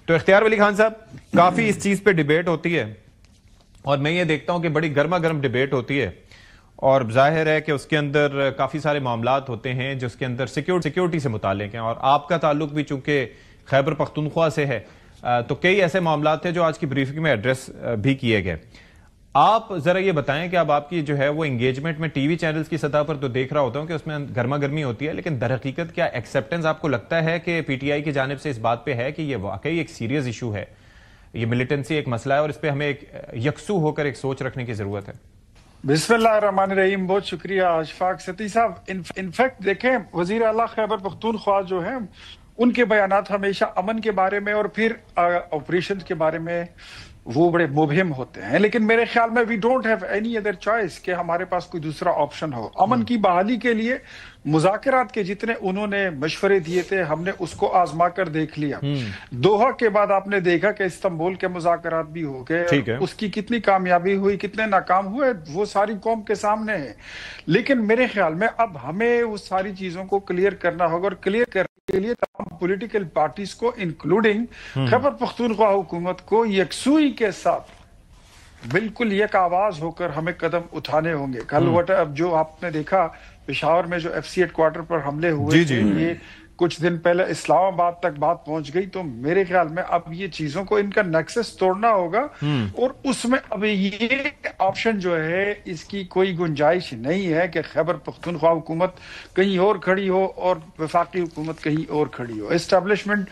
تو اختیار ولی خان صاحب، کافی اس چیز پہ ڈیبیٹ ہوتی ہے اور میں یہ دیکھتا ہوں کہ بڑی گرما گرم ڈیبیٹ ہوتی ہے، اور ظاہر ہے کہ اس کے اندر کافی سارے معاملات ہوتے ہیں جس کے اندر سیکیورٹی سے متعلق ہیں، اور آپ کا تعلق بھی چونکہ خیبر پختونخوا سے ہے تو کئی ایسے معاملات تھے جو آج کی بریفنگ میں ایڈریس بھی کیے گئے۔ آپ ذرا یہ بتائیں کہ اب آپ کی جو ہے وہ انگیجمنٹ میں ٹی وی چینلز کی سطح پر تو دیکھ رہا ہوتا ہوں کہ اس میں گرما گرمی ہوتی ہے، لیکن در حقیقت کیا ایکسیپٹنس آپ کو لگتا ہے کہ پی ٹی آئی کی جانب سے اس بات پہ ہے کہ یہ واقعی ایک سیریس ایشو ہے، یہ ملیٹنسی ایک مسئلہ ہے اور اس پہ ہمیں ایک یکسو ہو کر ایک سوچ رکھنے کی ضرورت ہے؟ بسم اللہ الرحمن الرحیم، بہت شکریہ اشفاق ستی صاحب۔ انفیکٹ دیکھیں، وزیر اعلیٰ خیبر پختونخوا جو ہیں ان کے بیانات ہمیشہ امن کے بارے میں اور پھر آپریشن کے بارے میں وہ بڑے مبہم ہوتے ہیں، لیکن میرے خیال میں we don't have any other choice کہ ہمارے پاس کوئی دوسرا آپشن ہو۔ امن کی بحالی کے لیے مذاکرات کے جتنے انہوں نے مشورے دیے تھے ہم نے اس کو آزما کر دیکھ لیا۔ دوحہ کے بعد آپ نے دیکھا کہ استنبول کے مذاکرات بھی ہو گئے، اس کی کتنی کامیابی ہوئی، کتنے ناکام ہوئے، وہ ساری قوم کے سامنے ہے۔ لیکن میرے خیال میں اب ہمیں اس ساری چیزوں کو کلیئر کرنا ہوگا، اور کلیئر کرنے کے لیے تمام پولیٹیکل پارٹیز کو انکلوڈنگ خیبر پختونخوا حکومت کو یکسوئی کے ساتھ بالکل یک آواز ہو کر ہمیں قدم اٹھانے ہوں گے۔ کل اب جو آپ نے دیکھا پشاور میں جو ایف سی ہیڈ کوارٹر پر حملے ہوئے تھے، یہ کچھ دن پہلے اسلام آباد تک بات پہنچ گئی، تو میرے خیال میں اب یہ چیزوں کو ان کا نیکسس توڑنا ہوگا، اور اس میں اب یہ آپشن جو ہے اس کی کوئی گنجائش نہیں ہے کہ خیبر پختونخوا حکومت کہیں اور کھڑی ہو اور وفاقی حکومت کہیں اور کھڑی ہو۔ اسٹیبلشمنٹ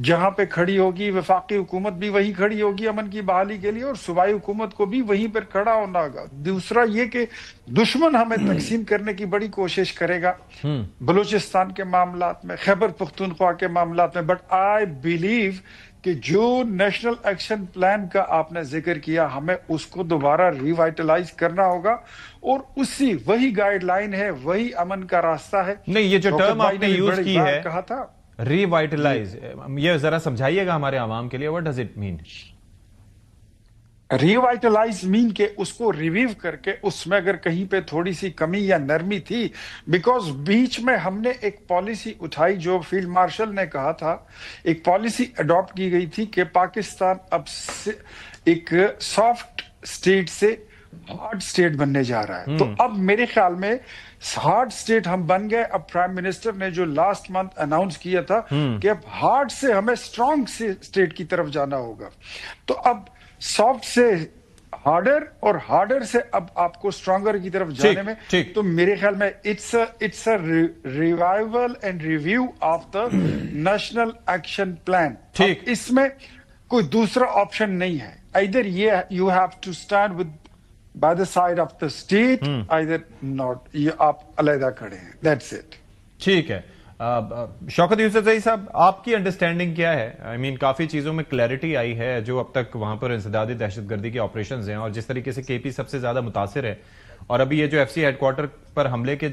جہاں پہ کھڑی ہوگی، وفاقی حکومت بھی وہیں کھڑی ہوگی امن کی بحالی کے لیے، اور صوبائی حکومت کو بھی وہیں پر کھڑا ہونا ہوگا۔ دوسرا یہ کہ دشمن ہمیں تقسیم کرنے کی بڑی کوشش کرے گا بلوچستان کے معاملات میں، خیبر پختونخوا کے معاملات میں، بٹ آئی بلیو کہ جو نیشنل ایکشن پلان کا آپ نے ذکر کیا ہمیں اس کو دوبارہ ریوائٹلائز کرنا ہوگا، اور وہی گائیڈ لائن ہے، وہی امن کا راستہ ہے۔ نہیں، یہ جو ٹرم آپ نے یوز کی ہے کہا تھا ریوائٹلائز، یہ ذرا سمجھائیے گا ہمارے عوام کے لیے، what does it mean؟ ریوائٹلائز مین کہ اس کو ریویو کر کے اس میں اگر کہیں پہ تھوڑی سی کمی یا نرمی تھی، بیکاز بیچ میں ہم نے ایک پالیسی اٹھائی جو فیلڈ مارشل نے کہا تھا، ایک پالیسی اڈاپٹ کی گئی تھی کہ پاکستان اب ایک سافٹ سٹیٹ سے ہارڈ سٹیٹ بننے جا رہا ہے۔ تو اب میرے خیال میں ہارڈ سٹیٹ ہم بن گئے۔ اب پرائم منسٹر نے جو لاسٹ منتھ اناؤنس کیا تھا کہ اب ہارڈ سے ہمیں اسٹرانگ سٹیٹ کی طرف جانا ہوگا، تو اب سافٹ سے ہارڈر اور ہارڈر سے اب آپ کو اسٹرانگر کی طرف جانے میں، تو میرے خیال میں it's a revival and review of the national action plan. اس میں کوئی دوسرا آپشن نہیں ہے، either you have to stand with by the side of the state, either not، یہ آپ علیحدہ کھڑے ہیں، that's it۔ ٹھیک ہے، شوکت یوسفزئی صاحب، آپ کی انڈرسٹینڈنگ کیا ہے؟ آئی مین کافی چیزوں میں کلیئرٹی آئی ہے جو اب تک وہاں پر انسدادی دہشت گردی کے آپریشنز ہیں، اور جس طریقے سے کے پی سب سے زیادہ متاثر ہے، اور ابھی یہ جو ایف سی ہیڈ کوارٹر پر حملے کے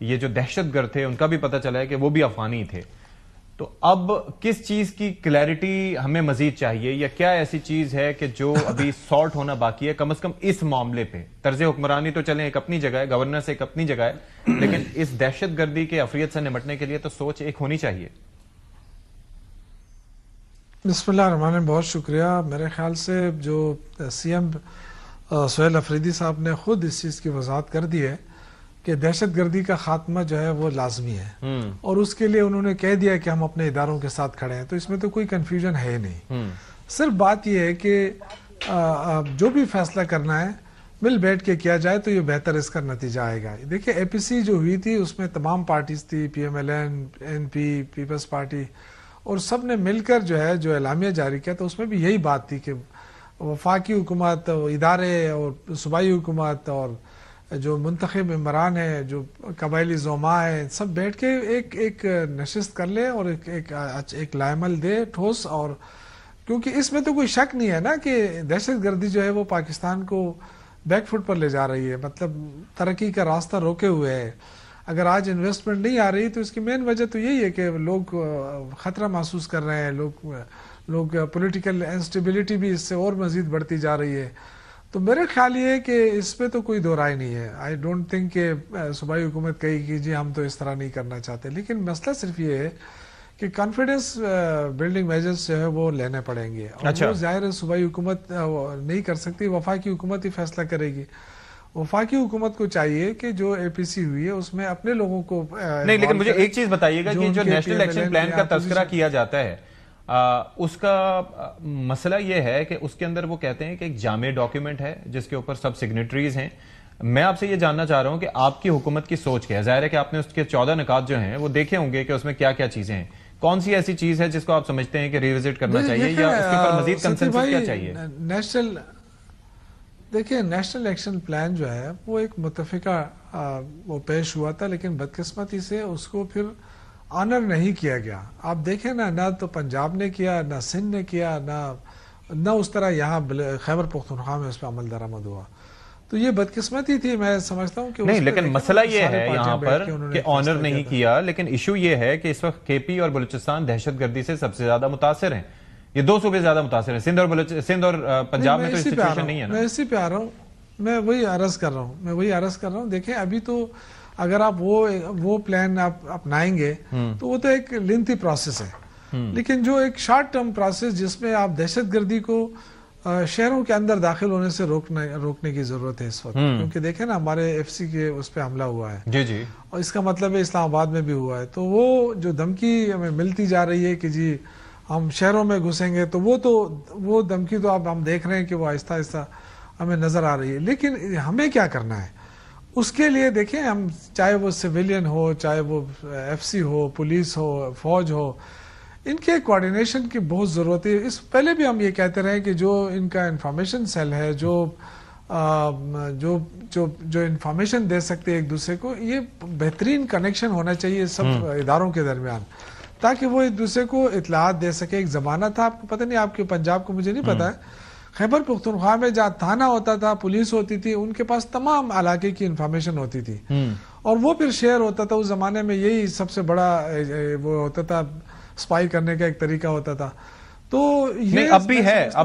یہ جو دہشت گرد تھے ان کا بھی پتہ چلا ہے کہ وہ بھی افغانی تھے۔ تو اب کس چیز کی کلیئرٹی ہمیں مزید چاہیے، یا کیا ایسی چیز ہے کہ جو ابھی سارٹ ہونا باقی ہے کم از کم اس معاملے پہ؟ طرز حکمرانی تو چلیں ایک اپنی جگہ ہے، گورننس ایک اپنی جگہ ہے، لیکن اس دہشت گردی کے عفریت سے نمٹنے کے لیے تو سوچ ایک ہونی چاہیے۔ بسم اللہ الرحمن الرحیم، بہت شکریہ۔ میرے خیال سے جو سی ایم سہیل افریدی صاحب نے خود اس چیز کی وضاحت کر دی ہے کہ دہشت گردی کا خاتمہ جو ہے وہ لازمی ہے، اور اس کے لیے انہوں نے کہہ دیا کہ ہم اپنے اداروں کے ساتھ کھڑے ہیں، تو اس میں تو کوئی کنفیوژن ہے نہیں۔ صرف بات یہ ہے کہ جو بھی فیصلہ کرنا ہے مل بیٹھ کے کیا جائے تو یہ بہتر اس کا نتیجہ آئے گا۔ دیکھیں اے پی سی جو ہوئی تھی اس میں تمام پارٹیز تھی، P M L N, N P, Peoples Party, اور سب نے مل کر جو ہے جو اعلامیہ جاری کیا، تو اس میں بھی یہی بات تھی کہ وفاقی حکومت، ادارے اور صوبائی حکومت اور جو منتخب ممبران ہیں، جو قبائلی زعماء ہیں، سب بیٹھ کے ایک نشست کر لیں اور ایک لائے عمل دے ٹھوس، اور کیونکہ اس میں تو کوئی شک نہیں ہے نا کہ دہشت گردی جو ہے وہ پاکستان کو بیک فٹ پر لے جا رہی ہے، مطلب ترقی کا راستہ روکے ہوئے ہے۔ اگر آج انویسٹمنٹ نہیں آ رہی تو اس کی مین وجہ تو یہی ہے کہ لوگ خطرہ محسوس کر رہے ہیں، لوگ پولیٹیکل انسٹیبلٹی بھی اس سے اور مزید بڑھتی جا رہی ہے۔ تو میرے خیال یہ ہے کہ اس پہ تو کوئی دو رائے نہیں ہے۔ آئی ڈونٹ تھنک کہ صوبائی حکومت کہے کہ جی ہم تو اس طرح نہیں کرنا چاہتے، لیکن مسئلہ صرف یہ ہے کہ کانفیڈنس بلڈنگ میجرز جو ہے وہ لینے پڑیں گے، اور وہ ظاہر ہے صوبائی حکومت نہیں کر سکتی، وفاقی حکومت ہی فیصلہ کرے گی۔ وفاقی حکومت کو چاہیے کہ جو اے پی سی ہوئی ہے اس میں اپنے لوگوں کو نہیں، لیکن مجھے ایک چیز بتائیے گا کہ جو نیشنل ایکشن پلان کا تذکرہ کیا جاتا ہے اس کا مسئلہ یہ ہے کہ اس کے اندر وہ کہتے ہیں کہ ایک جامع ڈاکیومنٹ ہے جس کے اوپر سب سگنیٹریز ہیں۔ میں آپ سے یہ جاننا چاہ رہا ہوں کہ آپ کی حکومت کی سوچ کیا ہے؟ ظاہر ہے کہ آپ نے اس کے 14 نکات جو ہیں وہ دیکھے ہوں گے کہ اس میں کیا کیا چیزیں ہیں، کون سی ایسی چیز ہے جس کو آپ سمجھتے ہیں کہ ریوزٹ کرنا چاہیے یا اس کے اوپر مزید کنسنسس کیا چاہیے؟ دیکھیں نیشنل ایکشن پلان جو ہے وہ ایک متفقہ وہ پیش ہوا تھا، لیکن بدقسمتی سے اس کو پھر آنر نہیں کیا گیا۔ آپ دیکھیں نا، نہ تو پنجاب نے کیا، نہ سندھ نے کیا، نہ اس طرح یہاں خیبر پختونخوا میں اس پہ عمل درآمد ہوا۔ تو یہ بدقسمتی تھی، میں سمجھتا ہوں کہ نہیں، لیکن مسئلہ یہ ہے یہاں پر کہ آنر نہیں کیا، لیکن ایشو یہ ہے کہ اس وقت کے پی اور بلوچستان دہشت گردی سے سب سے زیادہ متاثر ہیں۔ یہ دو صوبے زیادہ متاثر ہیں، سندھ اور پنجاب میں تو سچویشن نہیں ہے نا۔ میں اسی پہ آ رہا ہوں، میں وہی عرض کر رہا ہوں۔ دیکھیں ابھی تو اگر آپ وہ پلان آپ اپنائیں گے تو وہ تو ایک لینتھی پروسیس ہے، لیکن جو ایک شارٹ ٹرم پروسیس جس میں آپ دہشت گردی کو شہروں کے اندر داخل ہونے سے روکنے کی ضرورت ہے اس وقت، کیونکہ دیکھیں نا ہمارے ایف سی کے اس پہ حملہ ہوا ہے جی، اور اس کا مطلب ہے اسلام آباد میں بھی ہوا ہے۔ تو وہ جو دھمکی ہمیں ملتی جا رہی ہے کہ جی ہم شہروں میں گھسیں گے، تو وہ دھمکی تو اب ہم دیکھ رہے ہیں کہ وہ آہستہ آہستہ ہمیں نظر آ رہی ہے۔ لیکن ہمیں کیا کرنا ہے اس کے لیے؟ دیکھیں ہم چاہے وہ سویلین ہو، چاہے وہ ایف سی ہو، پولیس ہو، فوج ہو، ان کے کوارڈینیشن کی بہت ضرورت ہے۔ اس پہلے بھی ہم یہ کہتے رہے کہ جو ان کا انفارمیشن سیل ہے، جو انفارمیشن دے سکتے ایک دوسرے کو، یہ بہترین کنیکشن ہونا چاہیے سب اداروں کے درمیان، تاکہ وہ ایک دوسرے کو اطلاعات دے سکے۔ ایک زمانہ تھا، آپ کو پتہ نہیں، آپ کے پنجاب کو مجھے نہیں پتا ہے، خیبر پختونخوا میں جہاں تھانہ ہوتا تھا، پولیس ہوتی تھی، ان کے پاس تمام علاقے کی انفارمیشن ہوتی تھی، اور وہ پھر شیئر ہوتا تھا۔ اس زمانے میں یہی سب سے بڑا وہ ہوتا تھا، سپائی کرنے کا ایک طریقہ ہوتا تھا۔ تو یہ اب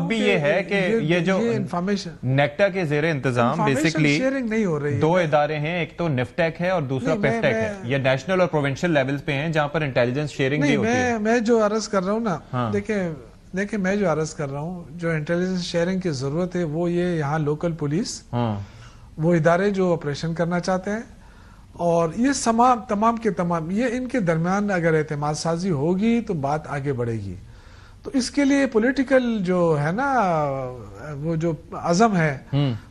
بھی یہ ہے کہ یہ جو انفارمیشن نیکٹا کے زیر انتظام بیسیکلی شیئرنگ نہیں ہو رہی ہے۔ دو ادارے ہیں، ایک تو نفٹیک ہے اور دوسرا پیفٹیک ہے۔ یہ نیشنل اور پروونشل لیولز پہ ہیں جہاں پر انٹیلیجنس شیئرنگ بھی ہوتی ہے۔ میں جو عرض کر رہا ہوں نا، دیکھیں میں جو عرض کر رہا ہوں، جو انٹیلیجنس شیئرنگ کی ضرورت ہے وہ یہ یہاں لوکل پولیس، وہ ادارے جو آپریشن کرنا چاہتے ہیں، اور یہ تمام کے تمام یہ ان کے درمیان اگر اعتماد سازی ہوگی تو بات آگے بڑھے گی۔ تو اس کے لیے پولیٹیکل جو ہے نا، وہ جو عزم ہے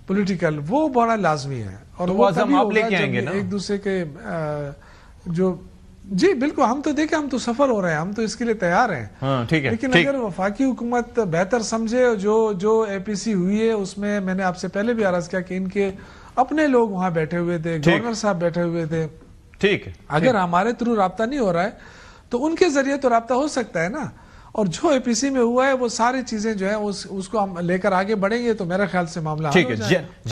پولیٹیکل، وہ بڑا لازمی ہے، اور وہ عزم آپ لے کے آئیں گے نا ایک دوسرے کے جو جی بالکل۔ ہم تو دیکھیں، ہم تو سفر ہو رہے ہیں، ہم تو اس کے لیے تیار ہیں، لیکن اگر وفاقی حکومت بہتر سمجھے، جو اے پی سی ہوئی ہے اس میں نے آپ سے پہلے بھی عرض کیا کہ ان کے اپنے لوگ وہاں بیٹھے ہوئے تھے، گورنر صاحب بیٹھے ہوئے تھے، ٹھیک ہے، اگر ہمارے تھرو رابطہ نہیں ہو رہا ہے تو ان کے ذریعے تو رابطہ ہو سکتا ہے نا۔ اور جو اے پی سی میں ہوا ہے وہ ساری چیزیں جو ہے اس کو ہم لے کر آگے بڑھیں گے تو میرے خیال سے معاملہ حل ہو جائے گا۔